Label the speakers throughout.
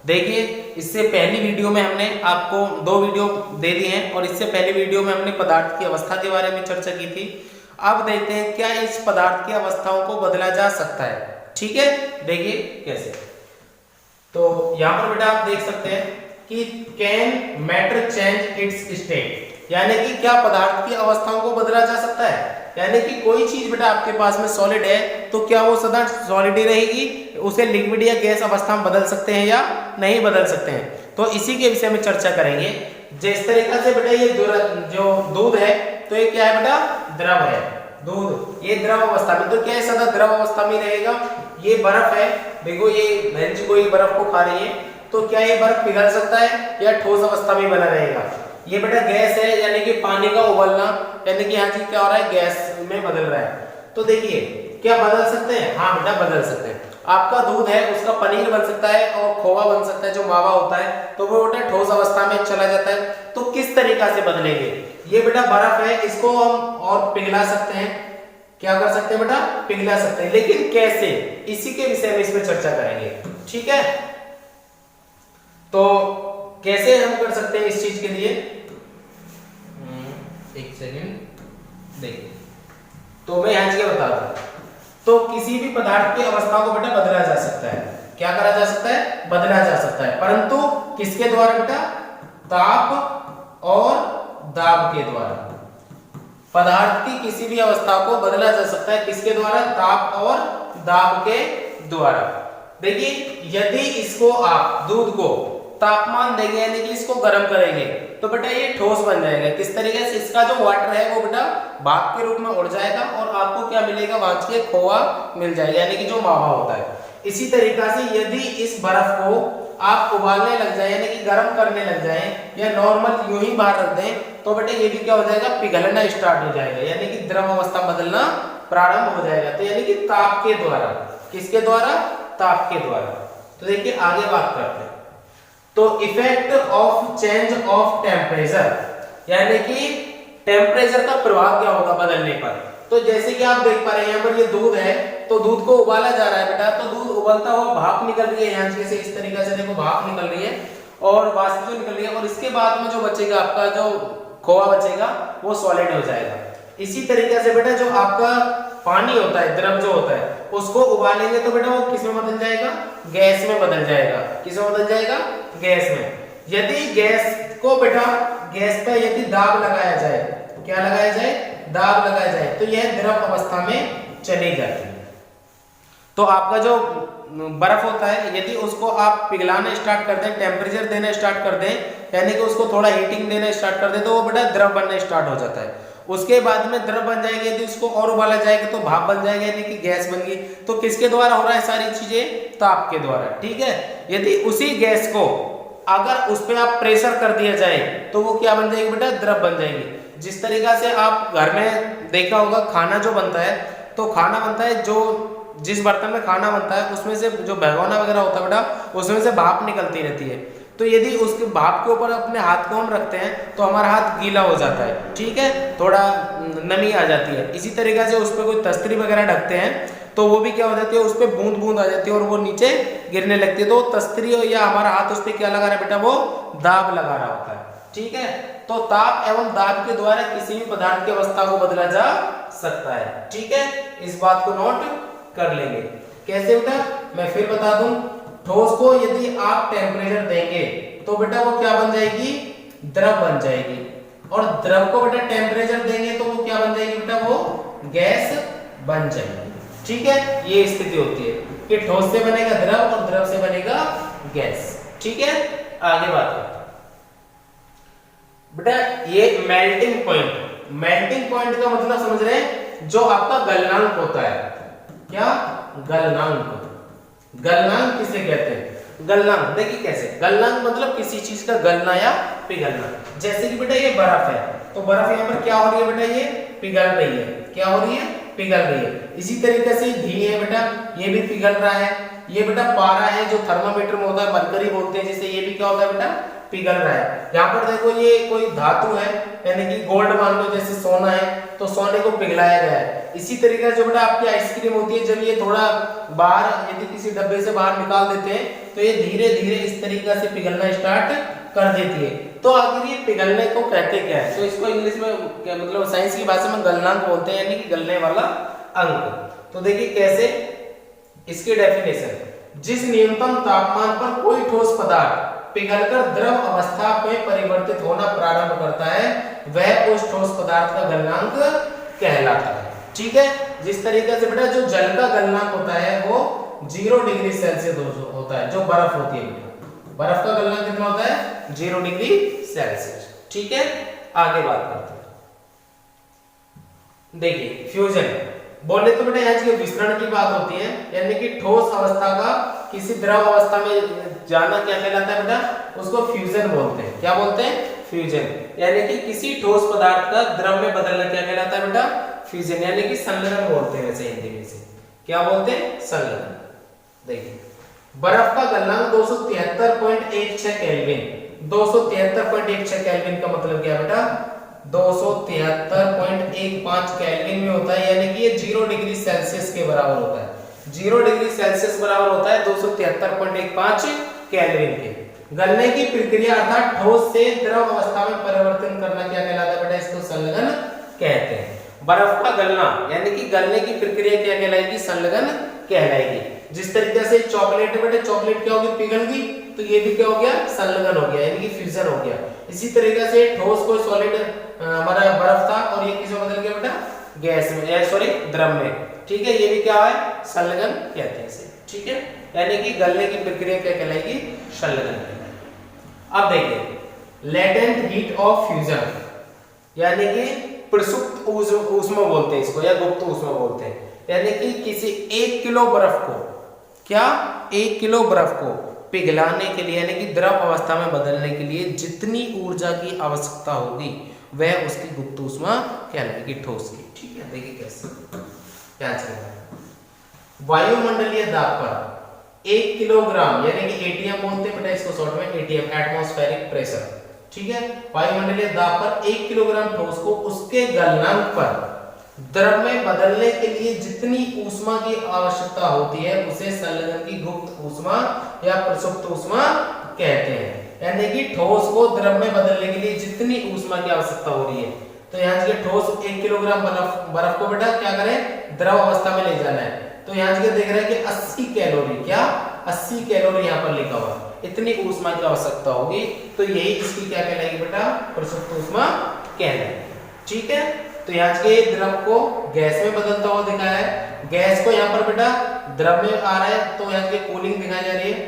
Speaker 1: देखिए, इससे पहली वीडियो में हमने आपको 2 वीडियो दे दी हैं और इससे पहली वीडियो में हमने पदार्थ की अवस्था के बारे में चर्चा की थी। अब देखते हैं क्या इस पदार्थ की अवस्थाओं को बदला जा सकता है। ठीक है, देखिए कैसे। तो यहाँ पर बेटा आप देख सकते हैं कि can matter change it's state, यानी कि क्या पदार्थ की अवस्थाओं को बदला जा सकता है। यानी कि कोई चीज बेटा आपके पास में सॉलिड है तो क्या वो सदा सॉलिड ही रहेगी, उसे लिक्विड या गैस अवस्था में बदल सकते हैं या नहीं बदल सकते हैं। तो इसी के विषय में चर्चा करेंगे। जिस तरीका से बेटा ये जो दूध है तो ये क्या है बेटा, द्रव है। दूध ये द्रव अवस्था में, तो क्या है सदा द्रव अवस्था में रहेगा। ये बर्फ है, देखो ये बहन जी कोई बर्फ को खा रही है, तो क्या ये बर्फ पिघल सकता है या ठोस अवस्था में बना रहेगा। ये बेटा गैस है, यानी कि पानी का उबलना, यानी कि यहाँ क्या हो रहा है, गैस में बदल रहा है। तो देखिए क्या बदल सकते हैं, हाँ बेटा बदल सकते हैं। आपका दूध है उसका पनीर बन सकता है और खोवा बन सकता है, जो मावा होता है, तो वो बेटा ठोस अवस्था में चला जाता है। तो किस तरीका से बदलेंगे, ये बेटा बर्फ है, इसको हम और पिघला सकते हैं। क्या कर सकते हैं बेटा, पिघला सकते हैं, लेकिन कैसे, इसी के विषय में इसमें चर्चा करेंगे। ठीक है, तो कैसे हम कर सकते हैं इस चीज के लिए, एक सेकंड देखिए। तो मैं यहाँ बता दूं, तो किसी भी पदार्थ की अवस्था को बेटा बदला जा सकता है। क्या करा जा सकता है, बदला जा सकता है, परंतु किसके द्वारा बेटा, ताप और दाब के द्वारा। पदार्थ की किसी भी अवस्था को बदला जा सकता है, किसके द्वारा, ताप और दाब के द्वारा। देखिए यदि इसको आप दूध को तापमान देंगे, यानी कि इसको गर्म करेंगे, तो बेटा ये ठोस बन जाएगा। किस तरीके से, इसका जो वाटर है वो बेटा भाप के रूप में उड़ जाएगा और आपको क्या मिलेगा, वहां से खोआ मिल जाएगा, यानी कि जो मावा होता है। इसी तरीका से यदि इस बर्फ को आप उबालने लग जाए, यानी कि गर्म करने लग जाए, या नॉर्मल यूं ही बाहर रख दें, तो बेटा ये भी क्या हो जाएगा, पिघलना स्टार्ट हो जाएगा, यानी कि द्रव अवस्था बदलना प्रारंभ हो जाएगा। तो यानी कि ताप के द्वारा, किसके द्वारा, ताप के द्वारा। तो देखिए आगे बात करते हैं। तो effect of change of temperature, यानी कि टेम्परेचर का प्रभाव क्या होगा बदलने पर। तो जैसे कि आप देख पा रहे हैं यहाँ पर ये दूध है, तो दूध को उबाला जा रहा है बेटा, तो दूध उबलता हुआ भाप निकल रही है यहाँ से, इस तरीके से देखो भाप निकल रही है और वाष्प जो निकल रही है, और इसके बाद में जो बचेगा आपका जो खोआ बचेगा वो सॉलिड हो जाएगा। इसी तरीके से बेटा जो आपका पानी होता है, द्रव जो होता है, उसको उबालेंगे तो बेटा वो किस में बदल जाएगा, गैस में बदल जाएगा। किस में बदल जाएगा, गैस में। यदि गैस को बेटा, गैस पे यदि दाब लगाया जाए, क्या लगाया जाए, दाब लगाया जाए, तो यह द्रव अवस्था में चली जाती है। तो आपका जो बर्फ होता है, यदि उसको आप पिघलाना स्टार्ट कर दें, टेम्परेचर देना स्टार्ट कर दें, यानी कि उसको थोड़ा हीटिंग देना स्टार्ट कर दें, तो वो बेटा द्रव बनना स्टार्ट हो जाता है। उसके बाद में द्रव बन जाएगी, यदि उसको और उबाला जाएगा तो भाप बन जाएगा, यानी कि गैस बन गई। तो किसके द्वारा हो रहा है सारी चीजें, ताप के द्वारा। ठीक है, यदि उसी गैस को अगर उस पर आप प्रेशर कर दिया जाए तो वो क्या बन जाएगी बेटा, द्रव बन जाएगी। जिस तरीका से आप घर में देखा होगा, खाना जो बनता है, तो खाना बनता है, जो जिस बर्तन में खाना बनता है उसमें से जो भगोना वगैरह होता है बेटा, उसमें से भाप निकलती रहती है। तो यदि उसके भाप के ऊपर अपने हाथ को हम रखते हैं तो हमारा हाथ गीला हो जाता है। ठीक है, थोड़ा नमी आ जाती है। इसी तरीके से उस पर कोई तस्तरी वगैरह ढकते हैं तो वो भी क्या हो जाती है, उस पर बूंद बूंद आ जाती है और वो नीचे गिरने लगती है। तो तस्तरी या हमारा हाथ उस पर क्या लगा रहा है बेटा, वो दाब लगा रहा होता है। ठीक है, तो ताप एवं दाब के द्वारा किसी भी पदार्थ की अवस्था को बदला जा सकता है। ठीक है, इस बात को नोट कर लेंगे। कैसे बेटा, मैं फिर बता दूं, ठोस को यदि आप टेम्परेचर देंगे तो बेटा वो क्या बन जाएगी, द्रव बन जाएगी, और द्रव को बेटा टेम्परेचर देंगे तो वो क्या बन जाएगी बेटा, वो गैस बन जाएगी। ठीक है, ये स्थिति होती है कि ठोस से बनेगा द्रव और द्रव से बनेगा गैस। ठीक है, आगे बात करते हैं बेटा, ये मेल्टिंग पॉइंट। मेल्टिंग पॉइंट का मतलब समझ रहे हैं, जो आपका गलनांक होता है। क्या, गलनांक। गलनांक किसे कहते हैं, गलनांक देखिए कैसे, गलनांक मतलब किसी चीज का गलना या पिघलना। जैसे कि बेटा ये बर्फ है, तो बर्फ यहाँ पर क्या हो रही है बेटा, ये पिघल रही है। क्या हो रही है, पिघल रही है। इसी तरीके से घी है बेटा, ये भी पिघल रहा है। ये बेटा पारा है, जो थर्मामीटर में होता है, मरकरी बोलते हैं जिसे, ये भी क्या होता है बेटा, पिघल रहा है। यहाँ पर देखो ये कोई धातु है, यानी कि गोल्ड मान लो, जैसे सोना है तो सोने को पिघलाया गया है। इसी तरीके से जो बेटा आपकी आइसक्रीम होती है, जब ये थोड़ा बाहर यदि किसी डब्बे से बाहर निकाल देते हैं तो ये धीरे धीरे इस तरीके से पिघलना स्टार्ट कर देती है। तो आखिर ये पिघलने को कहते क्या है? तो इसको इंग्लिश में क्या मतलब साइंस की भाषा में गलनांक बोलते हैं, यानी कि गलने वाला अंक। तो देखिए कैसे इसकी डेफिनेशन, जिस न्यूनतम तापमान पर कोई ठोस पदार्थ पिघलकर द्रव अवस्था में परिवर्तित होना प्रारंभ करता है वह उस ठोस पदार्थ का गलनांक कहलाता है। ठीक है, जिस तरीके से बेटा जो जल का गलनांक होता है वो 0 डिग्री सेल्सियस होता है, जो बर्फ होती है बेटा, बर्फ का गलनांक कितना होता है? 0 डिग्री सेल्सियस। ठीक है, आगे बात करते हैं। देखिए फ्यूजन बोले तो बेटा यहाँ विस्तरण की बात होती है, यानी कि ठोस अवस्था का किसी द्रव अवस्था में जाना क्या कहलाता है बेटा? उसको फ्यूजन बोलते हैं। क्या बोलते हैं? फ्यूजन। यानी कि किसी ठोस पदार्थ का द्रव में बदलना क्या कहलाता है बेटा? फ्यूजन, यानी कि संलयन बोलते हैं वैसे हिंदी में से। क्या बोलते हैं? संलयन। देखिए बर्फ का गलनांक 273.16 केल्विन। 273.16 केल्विन का मतलब क्या बेटा? 273.15 केल्विन में होता है, यानी कि ये 0 डिग्री सेल्सियस के बराबर होता है। 0 डिग्री सेल्सियस बराबर होता है 273.15 केल्विन के। गलने की प्रक्रिया अर्थात ठोस से द्रव अवस्था में परिवर्तन करना क्या कहलाता है बेटा? इसको संलयन कहते हैं। बर्फ का गलना यानी कि गलने की प्रक्रिया क्या कहलाएगी? संलयन कहलाएगी। जिस तरीके से चॉकलेट है बेटा, चॉकलेट क्या होगी? पिघल गई, तो ये भी क्या हो गया? संलयन हो गया, यानी कि फ्यूजन हो गया। इसी तरीके से ठोस को सॉलिड हमारा बर्फ था और ये किसमें बदल गया बेटा? गैस में, या सॉरी द्रव में। ठीक है, ये भी क्या है? संलयन कहते हैं इसे। ठीक है, यानी कि गलने की प्रक्रिया क्या कहलाएगी? संलयन कहलाएगी। अब देखिए लेटेंट हीट ऑफ फ्यूजन, यानी कि प्रसुप्त ऊष्मा बोलते हैं इसको, या गुप्त ऊष्मा बोलते हैं। यानी कि किसी 1 किलो बर्फ को, क्या 1 किलो बर्फ को पिघलाने के लिए, यानी कि द्रव अवस्था में बदलने के लिए जितनी ऊर्जा की आवश्यकता होगी वह उसकी गुप्त ऊष्मा कहलाएगी ठोस की। ठीक है, देखिए कैसे क्या चलेगा। वायुमंडलीय दाब पर 1 किलोग्राम, यानी कि एटीएम बोलते हैं बेटा इसको शॉर्ट में, एटीएम एटमॉस्फेरिक प्रेशर। ठीक है, वायुमंडलीय दाब पर 1 किलोग्राम ठोस को उसके गलनांक पर द्रव में बदलने के लिए जितनी ऊष्मा की आवश्यकता होती है उसे संलयन की गुप्त ऊष्मा या प्रसुप्त ऊष्मा कहते हैं। यानी कि ठोस को द्रव में बदलने के लिए जितनी ऊष्मा की आवश्यकता हो रही है, तो यहाँ से ठोस 1 किलोग्राम बर्फ को बेटा क्या करें? द्रव अवस्था में ले जाना है। तो यहाँ से देख रहे हैं कि 80 कैलोरी, क्या 80 कैलोरी यहाँ पर लिखा हुआ, इतनी ऊष्मा की आवश्यकता होगी। तो यही इसकी क्या कहलाएगी बेटा? प्रसुप्त ऊष्मा कहलाएगी। ठीक है, तो यहाँ के द्रव को गैस में बदलता हुआ दिखाया है। गैस को यहाँ पर बेटा द्रव में आ रहा है, तो यहाँ की कूलिंग दिखाई जा रही है,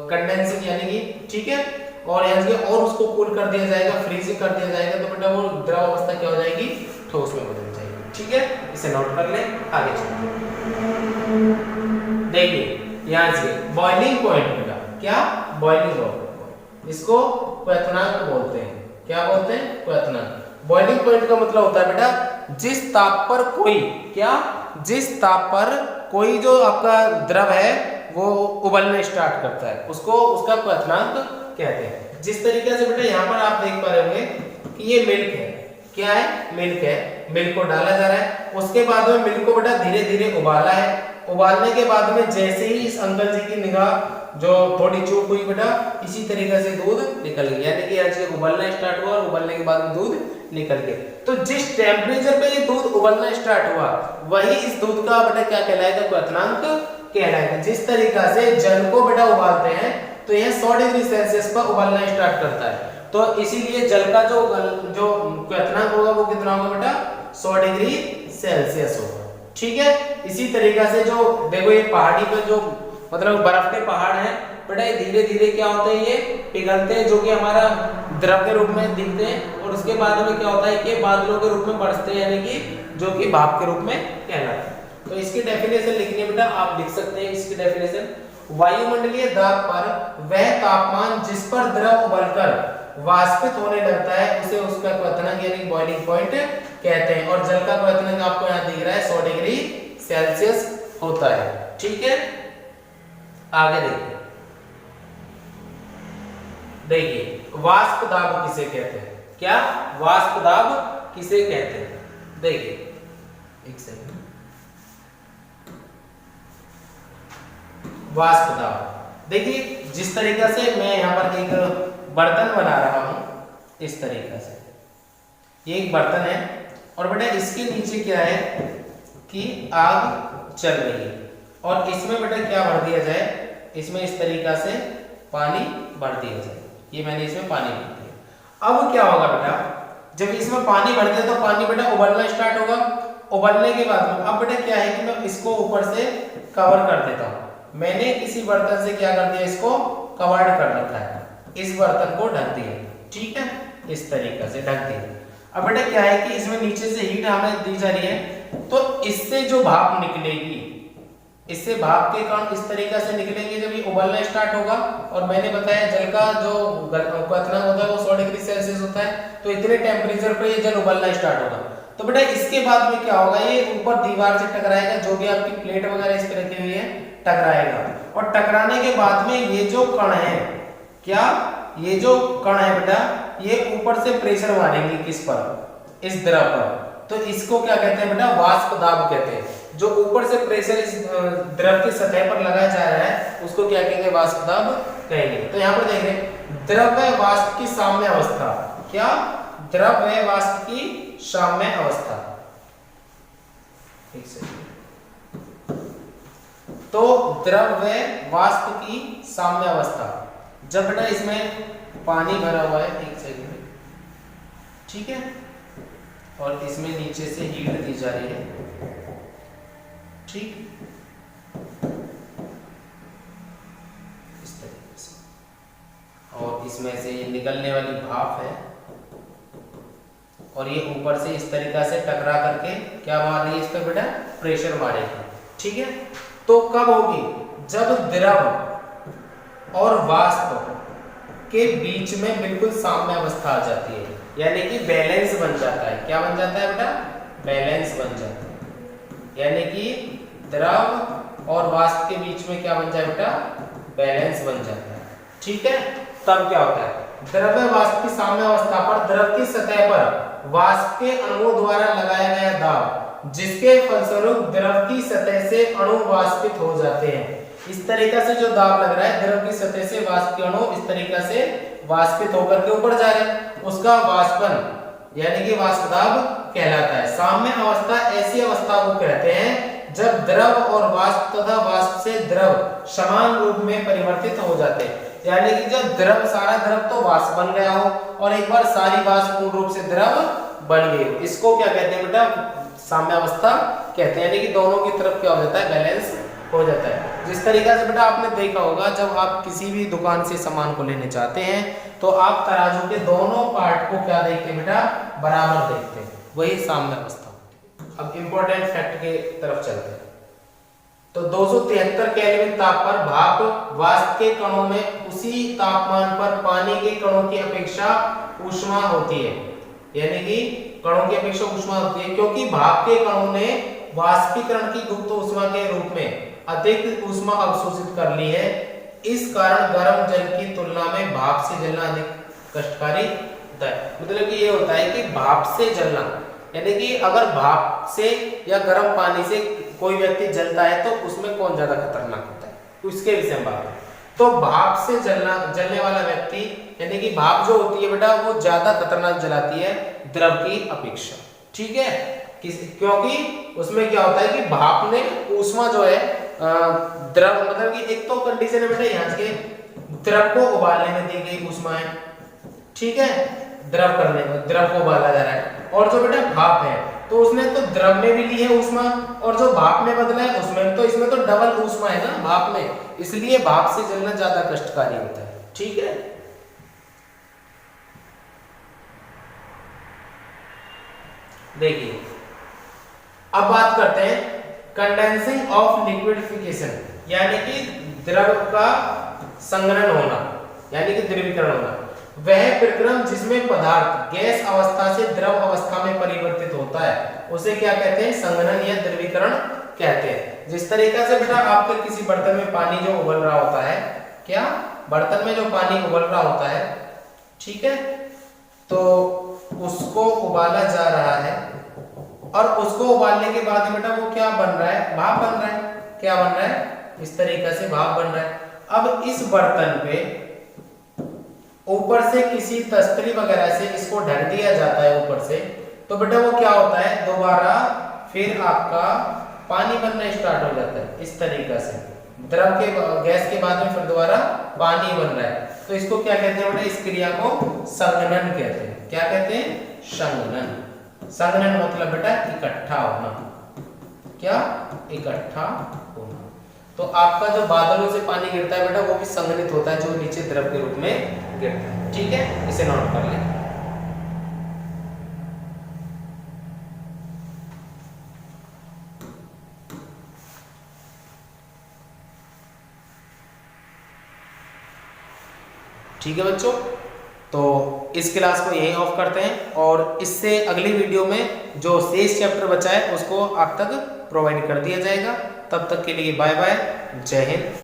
Speaker 1: कंडेंसिंग यानी कि। ठीक है, और यहाँ के और उसको कूल कर दिया जाएगा, फ्रीजिंग कर दिया जाएगा, तो बेटा वो द्रव अवस्था क्या हो जाएगी? ठोस में बदल जाएगी। ठीक है, इसे नोट कर लें, आगे चलते हैं। देखिए यहाँ से बॉइलिंग पॉइंट बेटा, क्या बॉइलिंग पॉइंट, इसको क्वथनांक बोलते हैं। क्या बोलते हैं? क्वथनांक। बॉइलिंग पॉइंट का मतलब होता है बेटा जिस ताप पर कोई, क्या जिस ताप पर कोई जो आपका द्रव है वो उबलना स्टार्ट करता है, उसको उसका क्वथनांक कहते हैं। जिस तरीके से बेटा यहाँ पर आप देख पा रहे होंगे कि ये मिल्क है, क्या है? मिल्क है। मिल्क को डाला जा रहा है, उसके बाद में मिल्क को बेटा धीरे धीरे उबाला है। उबालने के बाद में जैसे ही इस अंकल जी की निगाह जो थोड़ी चूक हुई बेटा, इसी तरीके से दूध निकल गया, यानी कि आज उबलना स्टार्ट हुआ और उबलने के बाद में दूध निकल गया। तो जिस टेम्परेचर पे ये दूध उबलना स्टार्ट हुआ वही इस दूध का बेटा क्या कहलाएगा? क्वथनांक कहलाएगा। जिस तरीके से जल को बेटा उबालते हैं तो यह 100 डिग्री सेल्सियस पर उबलना स्टार्ट करता है, तो इसीलिए जल का जो क्वथनांक होगा वो कितना होगा बेटा? 100 डिग्री सेल्सियस होगा। ठीक है, इसी तरीके से जो देखो ये पहाड़ी पे जो मतलब बर्फ के पहाड़ हैं बेटा, ये धीरे धीरे क्या होते हैं? ये पिघलते हैं, जो कि हमारा द्रव के रूप में दिखते हैं, और उसके बाद में क्या होता है कि बादलों के रूप में बरसते हैं, यानी कि जो कि भाप के रूप में कहलाते हैं। तो इसकी डेफिनेशन लिखनी बेटा आप लिख सकते हैं इसकी डेफिनेशन। वायुमंडलीय दाब पर वह तापमान जिस पर द्रव उबलकर वाष्पित होने लगता है उसे उसका क्वथनांक यानी बॉइलिंग पॉइंट कहते हैं। और जल का क्वथनांक आपको यहाँ दिख रहा है 100 डिग्री सेल्सियस होता है। ठीक है, आगे देखिए देखिए वाष्प दाब किसे कहते हैं, क्या वाष्प दाब किसे कहते हैं, देखिए एक सेकंड, वाष्प दाब। देखिए जिस तरीका से मैं यहाँ पर एक बर्तन बना रहा हूं, इस तरीका से ये एक बर्तन है और बेटा इसके नीचे क्या है कि आग चल रही है और इसमें बेटा क्या भर दिया जाए, इसमें इस तरीका से पानी भर दिया जाए, ये मैंने इसमें पानी भर दिया। अब क्या होगा बेटा, जब इसमें पानी भर दिया तो पानी बेटा उबलना स्टार्ट होगा। उबलने के बाद में अब बेटा क्या है कि मैं इसको ऊपर से कवर कर देता हूँ। मैंने किसी बर्तन से क्या कर दिया, इसको कवर्ड कर रखा है, इस बर्तन को ढक दिया, ठीक है, इस तरीके से ढक दिया। अब बेटा क्या है कि इसमें नीचे से हीट हमें दी जा रही है, तो इससे जो भाप निकलेगी, इससे भाप के कण इस तरीके से निकलेंगे जब ये उबलना स्टार्ट होगा। और मैंने बताया जल का जो क्वथनांक होता है वो 100 डिग्री सेल्सियस होता है, तो इतने टेम्परेचर पे ये जल उबलना स्टार्ट होगा। तो बेटा इसके बाद में क्या होगा, ये ऊपर दीवार से टकराएगा, जो भी आपकी प्लेट वगैरह इस पे रखी हुई है टकराएगा, और टकराने के बाद में ये जो कण है, क्या ये जो कण है बेटा, ये ऊपर से प्रेशर मारेंगे किस पर, इस द्रव पर, तो इसको क्या कहते हैं बेटा, वाष्प दाब कहते हैं। जो ऊपर से प्रेशर इस द्रव की सतह पर लगाया जा रहा है उसको क्या कहेंगे, वाष्प दाब कहेंगे। तो यहाँ पर देख रहे हैं द्रव व वाष्प की साम्य अवस्था, क्या द्रव व वाष्प की साम्य अवस्था, एक सेकंड, तो द्रव व वाष्प की साम्य अवस्था, जब बेटा इसमें पानी भरा हुआ है, एक सेकंड, ठीक है, और इसमें नीचे से हीट दी जा रही है, ठीक, इस तरीके से, और इसमें से ये निकलने वाली भाप है और ये ऊपर से इस तरीका से टकरा करके क्या मार रही है, इस पर बेटा प्रेशर मारेगी, ठीक है। तो कब होगी, जब द्रव और वाष्प के बीच में बिल्कुल साम्य अवस्था आ जाती है, यानी कि बैलेंस बन जाता है। क्या बन जाता है बेटा, बैलेंस बन जाता है, यानी कि द्रव और वाष्प के बीच में क्या बन जाए बेटा, बैलेंस बन जाता है, ठीक है। तब क्या होता है, द्रव व वाष्प की साम्य अवस्था पर द्रव की सतह पर वाष्प के अणुओं द्वारा लगाया गया दाब, जिसके फलस्वरूप द्रव की सतह से अणु वाष्पित हो जाते हैं। इस तरीके से जो दाब लग रहा है, द्रव की सतह से वाष्प के अणु इस तरीके से वाष्पित होकर के ऊपर जा रहे हैं, उसका वाष्पन यानी कि वाष्प दाब कहलाता है। साम्य अवस्था ऐसी अवस्था को कहते हैं जब द्रव और वाष्प तथा वाष्प से द्रव समान रूप में परिवर्तित हो जाते हैं, यानी कि जब द्रव, सारा द्रव तो वाष्प बन गया हो और एक बार सारी वाष्प पूर्ण रूप से द्रव बन गई हो, इसको क्या कहते हैं बेटा, साम्य अवस्था कहते हैं, यानी कि दोनों की तरफ क्या हो जाता है, बैलेंस हो जाता है। जिस तरीके से बेटा आपने देखा होगा, जब आप किसी भी दुकान से सामान को लेने जाते हैं तो आप तराजू के दोनों पार्ट को क्या देखते हैं बेटा, बराबर देखते हैं, वही साम्य अवस्था। अब इंपॉर्टेंट फैक्ट के तरफ चलते हैं। तो 273 केल्विन ताप पर भाप वाष्प के कणों में उसी तापमान पर पानी के कणों की अपेक्षा ऊष्मा होती है, यानी कि कणों की अपेक्षा ऊष्मा होती है, क्योंकि भाप के कणों ने वाष्पीकरण की गुप्त ऊष्मा के रूप में अधिक ऊष्मा अवशोषित कर ली है। इस कारण गर्म जल की तुलना में भाप से जलना अधिक कष्टकारी होता है। मतलब कि ये होता है कि भाप से जलना, यानी कि अगर भाप से या गर्म पानी से कोई व्यक्ति जलता है तो उसमें कौन ज्यादा खतरनाक होता है, उसके विषय में बात है। तो भाप से जलने वाला व्यक्ति, यानी कि भाप जो होती है बेटा वो ज्यादा खतरनाक जलाती है द्रव की अपेक्षा, ठीक है। क्योंकि उसमें क्या होता है कि भाप ने ऊष्मा जो है द्रव, मतलब कि एक तो कंडीशन है बेटा यहाँ के द्रव को उबालने में दी गई ऊष्मा है, ठीक है, द्रव को उबाला जा रहा है, और जो बेटा भाप है तो उसने तो द्रव में भी ली है ऊष्मा और जो भाप में बदला है उसमें, तो इसमें तो डबल ऊष्मा है ना भाप में, इसलिए भाप से जलना ज्यादा कष्टकारी होता है, ठीक है। देखिए अब बात करते हैं कंडेंसिंग ऑफ लिक्विडिफिकेशन, यानी कि द्रव का संघनन होना, यानी कि द्रवीकरण होना। वह प्रक्रम जिसमें पदार्थ गैस अवस्था से द्रव अवस्था में परिवर्तित होता है उसे क्या कहते हैं, संघनन या द्रवीकरण कहते हैं। जिस तरीके से बेटा आपके किसी बर्तन में पानी जो उबल रहा होता है, क्या बर्तन में जो पानी उबल रहा होता है, ठीक है, तो उसको उबाला जा रहा है और उसको उबालने के बाद बेटा वो क्या बन रहा है, भाप बन रहा है। क्या बन रहा है, इस तरीके से भाप बन रहा है। अब इस बर्तन पे ऊपर से किसी तस्तरी वगैरह से इसको ढक दिया जाता है ऊपर से, तो बेटा वो क्या होता है, दोबारा फिर आपका पानी बनना स्टार्ट हो जाता है इस तरीके से। द्रव के गैस के बाद में फिर दोबारा पानी बन रहा है, तो इसको क्या कहते हैं बेटा, इस क्रिया को संघनन कहते हैं। क्या कहते हैं, संघनन। संघनन मतलब बेटा इकट्ठा होना। क्या, इकट्ठा होना। तो आपका जो बादलों से पानी गिरता है बेटा वो भी संघनित होता है, जो नीचे द्रव के रूप में गिरता है। ठीक है, इसे नोट कर लें। ठीक है बच्चों, तो इस क्लास को यहीं ऑफ करते हैं और इससे अगली वीडियो में जो शेष चैप्टर बचा है उसको आप तक प्रोवाइड कर दिया जाएगा। तब तक के लिए बाय बाय, जय हिंद।